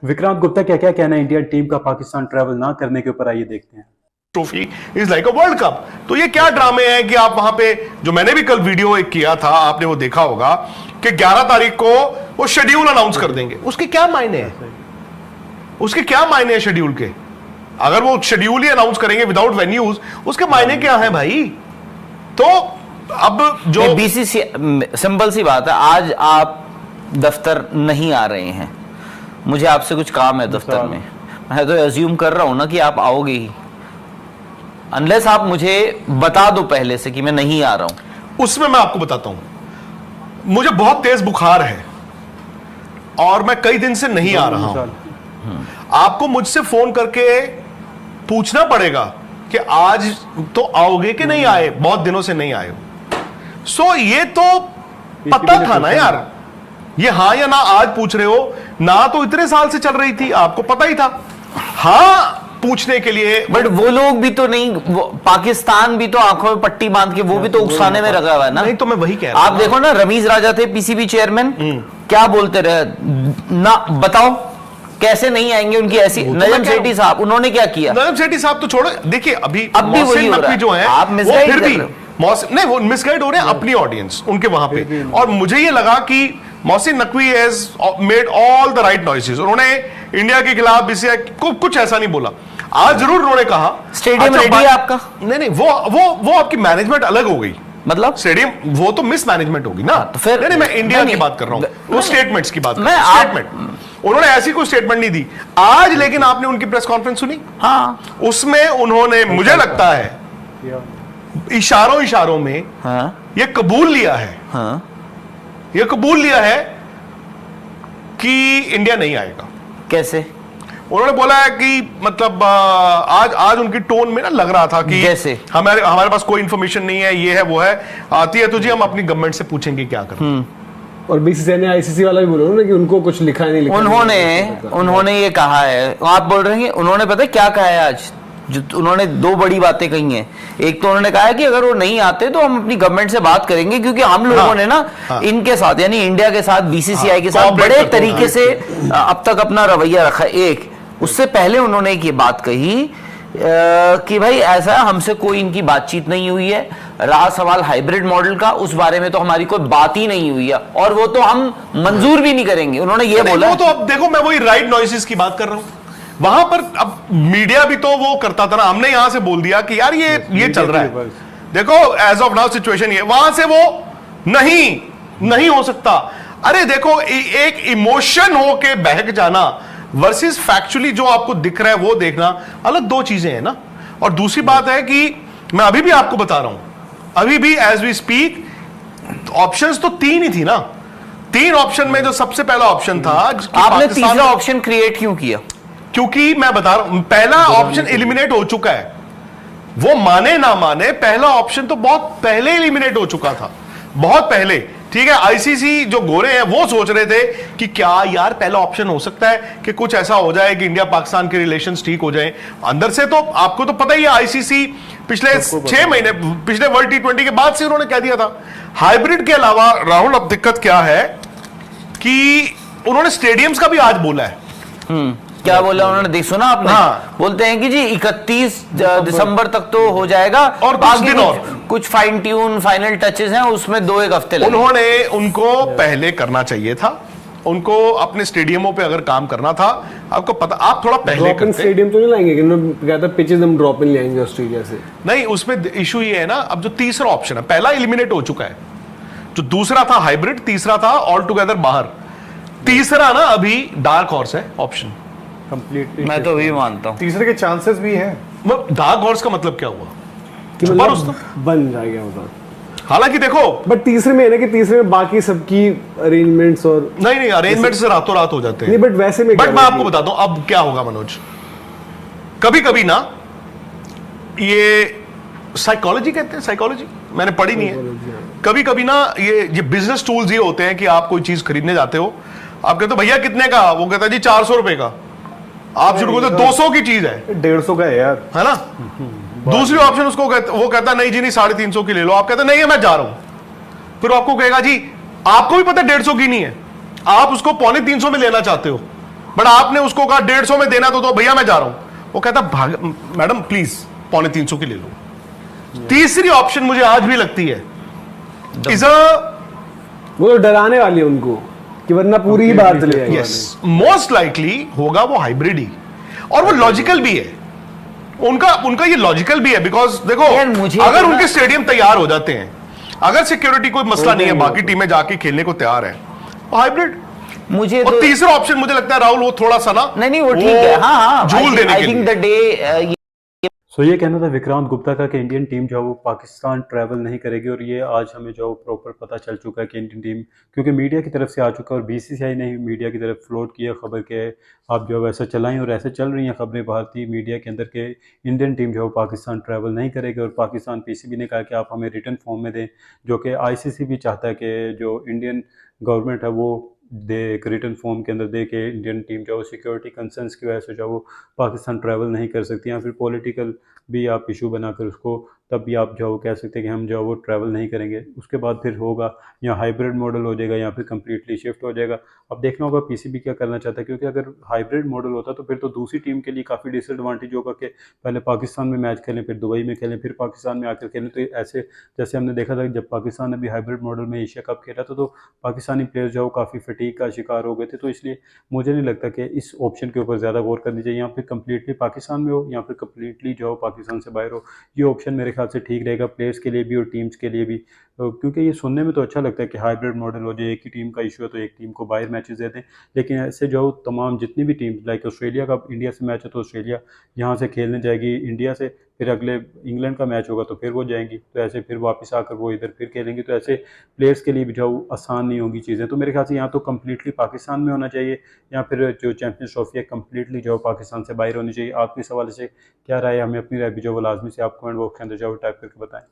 विक्रांत गुप्ता क्या क्या कहना है इंडियन टीम का पाकिस्तान ट्रैवल ना करने के ऊपर, आइए देखते हैं। Trophy is like a world cup. तो ये क्या ड्रामे हैं कि आप वहां पे, जो मैंने भी कल वीडियो एक किया था, आपने वो देखा होगा कि 11 तारीख को वो शेड्यूल अनाउंस कर देंगे। उसके क्या मायने हैं? उसके क्या मायने हैं शेड्यूल के? अगर वो शेड्यूल ही अनाउंस करेंगे विदाउट वेन्यूज, उसके मायने क्या है भाई? तो अब जो बीसीसी, सिंपल सी बात है, आज आप दफ्तर नहीं आ रहे हैं, मुझे आपसे कुछ काम है दफ्तर में, मैं तो एज्यूम कर रहा हूं ना कि आप आओगे ही, अनलेस आप मुझे बता दो पहले से कि मैं नहीं आ रहा हूं। उसमें मैं आपको बताता हूं, मुझे बहुत तेज बुखार है और मैं कई दिन से नहीं आ रहा हूं। आपको मुझसे फोन करके पूछना पड़ेगा कि आज तो आओगे कि नहीं आए, बहुत दिनों से नहीं आए हो। सो ये तो पता था ना यार, ये हाँ या ना आज पूछ रहे हो ना, तो इतने साल से चल रही थी, आपको पता ही था। हाँ पूछने के लिए, बट वो लोग भी तो नहीं, पाकिस्तान भी तो आंखों में पट्टी बांध के वो भी तो उकसाने में लगा हुआ है ना। नहीं तो मैं वही कह रहा हूं। आप देखो ना, रमीज राजा थे पीसीबी चेयरमैन, क्या बोलते रहे ना, बताओ कैसे नहीं आएंगे उनकी ऐसी। नजम सेठी साहब, उन्होंने क्या किया? नजम सेठी साहब तो छोड़ो, देखिए अभी अब भी वही हो रहा है। जो है आप मिसगाइड फिर कर भी रहे नहीं, वो मिसगाइड हो रहे हैं अपनी ऑडियंस उनके वहां पे। और मुझे ये लगा कि Mohsin Naqvi has made all the right noises. उन्होंने इंडिया के खिलाफ बीसीसीआई को कुछ ऐसा नहीं बोला। आज जरूर उन्होंने कहा स्टेडियम रेडी है आपका। नहीं, वो आपकी मैनेजमेंट अलग हो गई, मतलब स्टेडियम वो तो मिस मैनेजमेंट होगी ना। तो फिर नहीं, मैं इंडिया की बात कर रहा हूं, वो स्टेटमेंट्स की बात कर रहा हूं। स्टेटमेंट उन्होंने ऐसी कोई स्टेटमेंट नहीं दी आज, लेकिन आपने उनकी प्रेस कॉन्फ्रेंस सुनी? हाँ, उसमें उन्होंने, मुझे लगता है इशारों में हाँ, ये कबूल लिया है, हाँ, ये कबूल लिया है कि इंडिया नहीं आएगा। कैसे? उन्होंने बोला है कि मतलब आज उनकी टोन में ना लग रहा था कि जैसे हमारे पास कोई इंफॉर्मेशन नहीं है, ये है वो है, आती है तो जी हम अपनी गवर्नमेंट से पूछेंगे क्या करें। और बीसीसीआई ने आईसीसी वाला भी बोला ना कि उनको कुछ लिखा नहीं लिखा। उन्होंने ये कहा है, आप बोल रहे हैं उन्होंने पता है क्या कहा है आज? जो उन्होंने दो बड़ी बातें कही हैं। एक तो उन्होंने कहा है कि अगर वो नहीं आते तो हम अपनी गवर्नमेंट से बात करेंगे, क्योंकि हम लोगों ने ना इनके साथ, यानी इंडिया के साथ, बीसीसीआई के साथ बड़े तरीके से अब तक अपना रवैया रखा है। एक उससे पहले उन्होंने एक ये बात कही कि भाई ऐसा हमसे कोई इनकी बातचीत नहीं हुई है, रहा सवाल हाइब्रिड मॉडल का, उस बारे में तो हमारी कोई बात ही नहीं हुई है और वो तो हम मंजूर भी नहीं करेंगे, उन्होंने ये बोला। वो तो अब देखो, मैं वही राइट नॉइसेस की बात कर रहा हूं। वहां पर अब मीडिया भी तो वो करता था ना, हमने यहां से बोल दिया कि यार ये चल रहा है, देखो एज ऑफ नाउ सिचुएशन ये, वहां से वो नहीं हो सकता। अरे देखो, एक इमोशन होके बहक जाना वर्सेस फैक्चुअली जो आपको दिख रहा है वो देखना, अलग दो चीजें हैं ना। और दूसरी बात है कि मैं अभी भी आपको बता रहा हूं, अभी भी एज वी स्पीक ऑप्शंस तो 3 ही थी ना। 3 ऑप्शन में जो सबसे पहला ऑप्शन था, आपने तीसरा ऑप्शन क्रिएट क्यों किया? क्योंकि मैं बता रहा हूं, पहला ऑप्शन एलिमिनेट हो चुका है। वो माने ना माने, पहला ऑप्शन तो बहुत पहले एलिमिनेट हो चुका था, बहुत पहले। ठीक है, आईसीसी जो गोरे हैं वो सोच रहे थे कि क्या यार पहला ऑप्शन हो सकता है कि कुछ ऐसा हो जाए कि इंडिया पाकिस्तान के रिलेशंस ठीक हो जाएं अंदर से। तो आपको तो पता ही है, आईसीसी पिछले 6 महीने, पिछले वर्ल्ड T20 के बाद से उन्होंने कह दिया था हाइब्रिड के अलावा। राहुल, अब दिक्कत क्या है कि उन्होंने स्टेडियम्स का भी आज बोला है। क्या बोला उन्होंने? सुना आपने? हाँ। बोलते हैं कि जी 31 दिसंबर तक तो हो जाएगा और कुछ दिन और कुछ फाइन ट्यून फाइनल टचेस हैं, उसमें 2-1 हफ्ते लगेंगे। उन्होंने उनको पहले करना चाहिए था, उनको अपने स्टेडियमों पे अगर काम करना था, आपको पता, आप थोड़ा पहले करते। स्टेडियम तो नहीं लाएंगे कि उन्होंने कहा था पिचेस हम ड्रॉप इन ले आएंगे ऑस्ट्रेलिया से। नहीं, उसमें इशू ये है ना, अब जो तीसरा ऑप्शन है, पहला एलिमिनेट हो चुका है, जो दूसरा था हाइब्रिड, तीसरा था ऑल टुगेदर बाहर, तीसरा ना अभी डार्क हॉर्स है ऑप्शन। कंप्लीटली मैं तो भी मानता हूं तीसरे के चांसेस भी हैं। डार्क हॉर्स का मतलब क्या हुआ कि मतलब बन जाएगा वो। हालांकि देखो, बट तीसरे में है ना कि तीसरे में बाकी सबकी अरेंजमेंट्स और नहीं अरेंजमेंट्स रातों रात हो जाते हैं। नहीं, बट वैसे में बट मैं आपको बताता हूं अब क्या होगा मनोज। कभी कभी ना, ये साइकोलॉजी कहते हैं, साइकोलॉजी मैंने पढ़ी नहीं है। कभी कभी ना ये बिजनेस टूल्स ये होते हैं कि आप कोई चीज खरीदने जाते हो, आप कहते हो भैया कितने का, वो कहता है जी 400 रुपए का। आप शुरू करते 200 की चीज है, 150 का है यार, है ना। दूसरी ऑप्शन उसको वो कहता नहीं जी नहीं 350 की ले लो। आप कहते नहीं है मैं जा रहा हूं। फिर आपको कहेगा जी आपको भी पता 150 की नहीं है, आप उसको 250 में लेना चाहते हो, बट आपने उसको कहा 150 में देना तो भैया मैं जा रहा हूं। वो कहता भाग मैडम प्लीज 250 की ले लो। तीसरी ऑप्शन मुझे आज भी लगती है इज अ वो तो डराने वाली है उनको कि वरना पूरी ही बात चले जाएगी। यस मोस्ट लाइकली होगा वो हाइब्रिड ही, और वो लॉजिकल भी है। उनका ये लॉजिकल भी है बिकॉज देखो यार, मुझे अगर तो उनके स्टेडियम तैयार हो जाते हैं, अगर सिक्योरिटी कोई मसला नहीं है, बाकी टीमें जाके खेलने को तैयार है, हाइब्रिड। मुझे और तो तीसरा ऑप्शन मुझे लगता है राहुल वो थोड़ा सा ना नहीं वो ठीक है, हाँ हाँ, झूल देने आई के थिंक लिए। द डे सो ये कहना था विक्रांत गुप्ता का कि इंडियन टीम जो है वो पाकिस्तान ट्रैवल नहीं करेगी, और ये आज हमें जो प्रॉपर पता चल चुका है कि इंडियन टीम, क्योंकि मीडिया की तरफ से आ चुका है और बीसीसीआई ने ही मीडिया की तरफ फ्लोट किया खबर के आप जो है वैसे चलाएं, और ऐसे चल रही हैं खबरें भारतीय मीडिया के अंदर के इंडियन टीम जो है पाकिस्तान ट्रैवल नहीं करेगी। और पाकिस्तान पीसीबी ने कहा कि आप हमें रिटर्न फॉर्म में दें, जो कि आईसीसी भी चाहता है कि जो इंडियन गवर्नमेंट है वो दे, एक रिटर्न फॉर्म के अंदर दे के इंडियन टीम जो सिक्योरिटी कंसर्न्स की वजह से जो वो पाकिस्तान ट्रैवल नहीं कर सकती, या फिर पॉलिटिकल भी आप इशू बनाकर उसको तब भी आप जो कह सकते हैं कि हम जो वो ट्रैवल नहीं करेंगे। उसके बाद फिर होगा या हाइब्रिड मॉडल हो जाएगा या फिर कम्प्लीटली शिफ्ट हो जाएगा। अब देखना होगा पीसीबी क्या करना चाहता है, क्योंकि अगर हाइब्रिड मॉडल होता तो फिर तो दूसरी टीम के लिए काफ़ी डिसएडवांटेज होगा कि पहले पाकिस्तान में मैच खेलें, फिर दुबई में खेलें, फिर पाकिस्तान में आकर खेलें। तो ऐसे जैसे हमने देखा था जब पाकिस्तान ने भी हाइब्रिड मॉडल में एशिया कप खेला था तो पाकिस्तानी प्लेयर्स जो काफ़ी फटीग का शिकार हो गए थे। तो इसलिए मुझे नहीं लगता कि इस ऑप्शन के ऊपर ज़्यादा गौर करनी चाहिए, या फिर कम्प्लीटली पाकिस्तान में हो या फिर कम्प्लीटली जो पाकिस्तान से बाहर हो। ये ऑप्शन मेरे ख्याल से ठीक रहेगा प्लेयर्स के लिए भी और टीम्स के लिए भी, क्योंकि ये सुनने में तो अच्छा लगता है कि हाइब्रिड मॉडल हो जाए, एक ही टीम का इशू है तो एक टीम को बाहर मैचेस दे दें, लेकिन ऐसे जो तमाम जितनी भी टीम्स लाइक ऑस्ट्रेलिया का इंडिया से मैच है तो ऑस्ट्रेलिया यहाँ से खेलने जाएगी इंडिया से, फिर अगले इंग्लैंड का मैच होगा तो फिर वो जाएंगी, तो ऐसे फिर वापस आकर वो इधर फिर खेलेंगी। तो ऐसे प्लेयर्स के लिए भी जो आसान नहीं होंगी चीज़ें। तो मेरे ख्याल से यहाँ तो कम्प्लीटली पाकिस्तान में होना चाहिए, या फिर जो चैंपियंस ट्रॉफी है कम्प्लीटली जो पाकिस्तान से बाहर होनी चाहिए। आपके सवाल से क्या राय है, हमें अपनी राय भी जो वो लाजमी से आप कमेंट बॉक्स के अंदर जो टाइप करके बताएं।